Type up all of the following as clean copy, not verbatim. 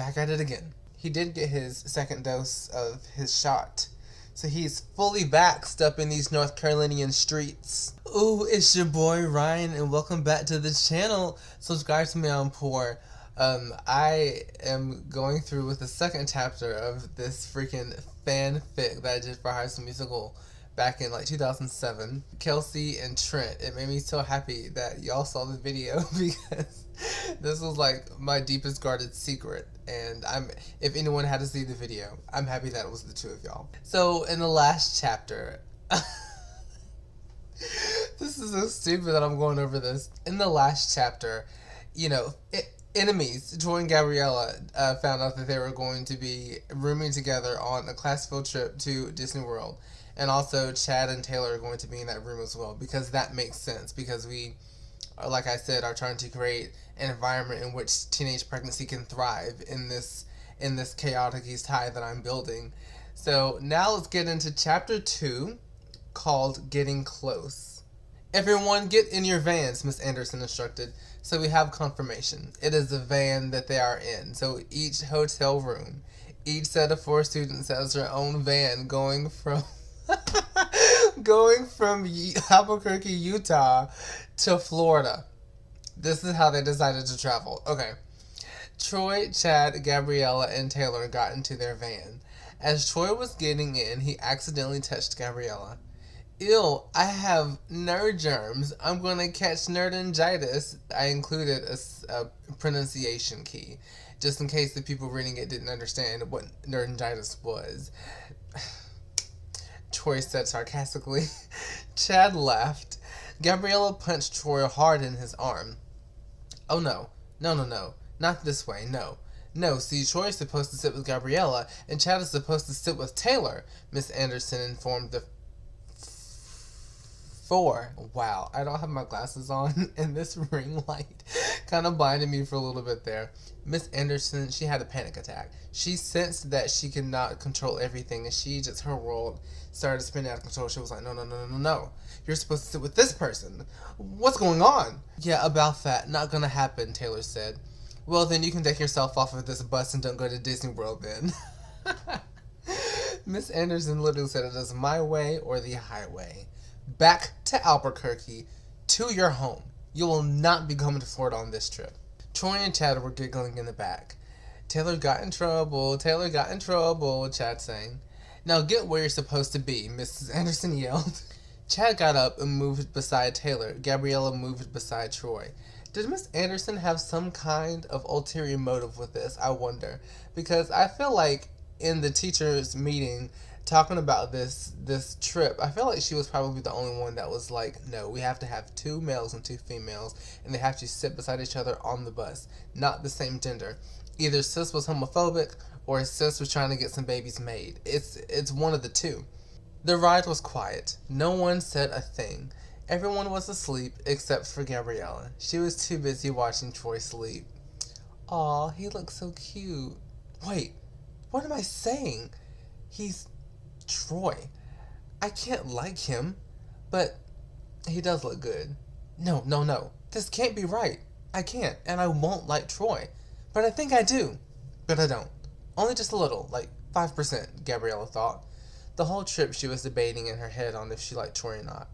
back at it again. He did get his second dose of his shot, so he's fully vaxxed up in these North Carolinian streets. Ooh, it's your boy Ryan, and welcome back to the channel. Subscribe to me on Poor. I am going through with the second chapter of this freaking fanfic that I did for High School Musical back in like 2007. Kelsey and Trent. It made me so happy that y'all saw the video because this was like my deepest guarded secret, and if anyone had to see the video, I'm happy that it was the two of y'all. So in the last chapter, this is so stupid that I'm going over this. In the last chapter, enemies, Troy and Gabriella, found out that they were going to be rooming together on a class field trip to Disney World. And also Chad and Taylor are going to be in that room as well, because that makes sense, because we, like I said, are trying to create an environment in which teenage pregnancy can thrive in this chaotic East High that I'm building. So now let's get into chapter 2, called Getting Close. Everyone get in your vans, Miss Anderson instructed. So we have confirmation. It is the van that they are in. So each hotel room, each set of 4 students has their own van going from Albuquerque, Utah to Florida. This is how they decided to travel. Okay. Troy, Chad, Gabriella, and Taylor got into their van. As Troy was getting in, he accidentally touched Gabriella. Ew, I have nerd germs. I'm going to catch nerdangitis. I included a pronunciation key, just in case the people reading it didn't understand what nerdangitis was. Troy said sarcastically. Chad laughed. Gabriella punched Troy hard in his arm. Oh no. No. Not this way, no. No, see, Troy is supposed to sit with Gabriella, and Chad is supposed to sit with Taylor, Miss Anderson informed the 4. Wow, I don't have my glasses on, and this ring light kind of blinded me for a little bit there. Miss Anderson, she had a panic attack. She sensed that she could not control everything, and her world started spinning out of control. She was like, no. You're supposed to sit with this person. What's going on? Yeah, about that. Not gonna happen, Taylor said. Well, then you can take yourself off of this bus and don't go to Disney World then. Miss Anderson literally said it is my way or the highway. Back to Albuquerque, to your home. You will not be coming to Florida on this trip. Troy and Chad were giggling in the back. Taylor got in trouble, Chad sang. Now get where you're supposed to be, Mrs. Anderson yelled. Chad got up and moved beside Taylor. Gabriella moved beside Troy. Did Miss Anderson have some kind of ulterior motive with this, I wonder? Because I feel like in the teachers' meeting, talking about this trip, I feel like she was probably the only one that was like, no, we have to have 2 males and 2 females, and they have to sit beside each other on the bus, not the same gender. Either sis was homophobic, or sis was trying to get some babies made. It's one of the two. The ride was quiet. No one said a thing. Everyone was asleep except for Gabriella. She was too busy watching Troy sleep. Aw, he looks so cute. Wait, what am I saying? He's Troy. I can't like him, but he does look good. No. This can't be right. I can't, and I won't like Troy. But I think I do. But I don't. Only just a little, like 5%, Gabriella thought. The whole trip she was debating in her head on if she liked Troy or not.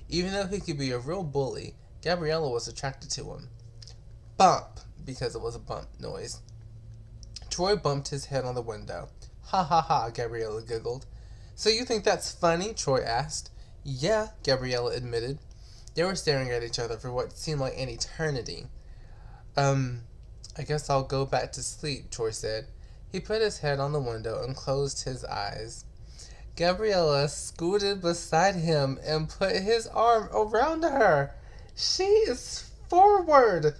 Even though he could be a real bully, Gabriella was attracted to him. Bump, because it was a bump noise. Troy bumped his head on the window. Ha ha ha, Gabriella giggled. So you think that's funny? Troy asked. Yeah, Gabriella admitted. They were staring at each other for what seemed like an eternity. I guess I'll go back to sleep, Troy said. He put his head on the window and closed his eyes. Gabriella scooted beside him and put his arm around her. She is forward.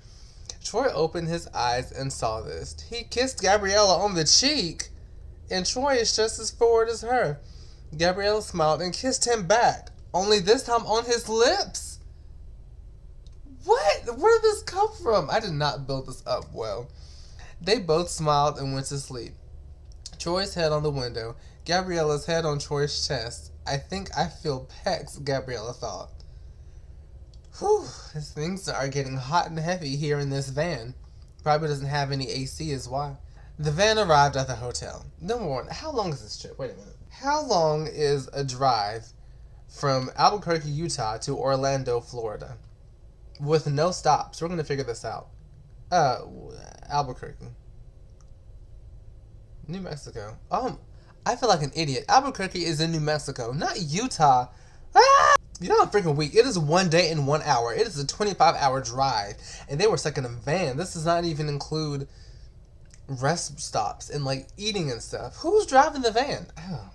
Troy opened his eyes and saw this. He kissed Gabriella on the cheek, and Troy is just as forward as her. Gabriella smiled and kissed him back, only this time on his lips. What? Where did this come from? I did not build this up well. They both smiled and went to sleep. Troy's head on the window, Gabriella's head on Troy's chest. I think I feel pecs, Gabriella thought. Whew, things are getting hot and heavy here in this van. Probably doesn't have any AC is why. The van arrived at the hotel. Number one, how long is this trip? Wait a minute. How long is a drive from Albuquerque, Utah to Orlando, Florida? With no stops. We're going to figure this out. Albuquerque. New Mexico. I feel like an idiot. Albuquerque is in New Mexico, not Utah. Ah! You're not freaking weak. It is 1 day and 1 hour. It is a 25-hour drive. And they were stuck in a van. This does not even include rest stops and like eating and stuff. Who's driving the van? Oh.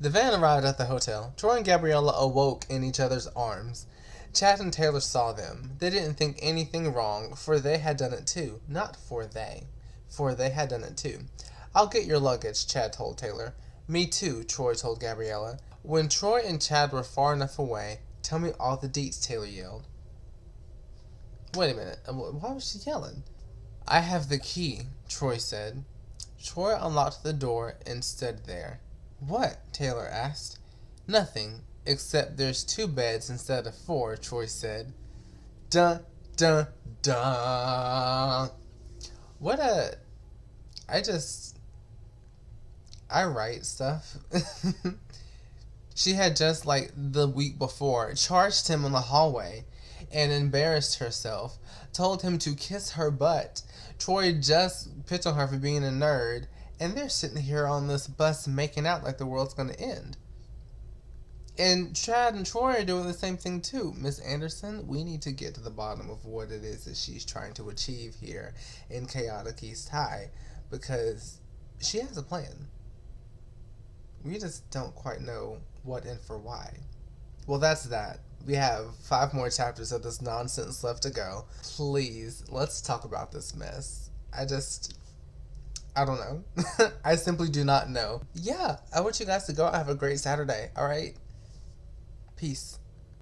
The van arrived at the hotel. Troy and Gabriella awoke in each other's arms. Chad and Taylor saw them. They didn't think anything wrong, for they had done it too. Not for they had done it too. I'll get your luggage, Chad told Taylor. Me too, Troy told Gabriella. When Troy and Chad were far enough away, tell me all the deets, Taylor yelled. Wait a minute. Why was she yelling? I have the key, Troy said. Troy unlocked the door and stood there. What? Taylor asked. Nothing, except there's 2 beds instead of 4, Troy said. Dun, dun, dun. What a... I write stuff. She had just, like, the week before, charged him in the hallway and embarrassed herself, told him to kiss her butt. Troy just picked on her for being a nerd, and they're sitting here on this bus making out like the world's going to end. And Chad and Troy are doing the same thing too. Miss Anderson, we need to get to the bottom of what it is that she's trying to achieve here in Chaotic East High, because she has a plan. We just don't quite know what and for why. Well, that's that. We have 5 more chapters of this nonsense left to go. Please, let's talk about this mess. I don't know. I simply do not know. Yeah, I want you guys to go out and have a great Saturday, alright? Peace.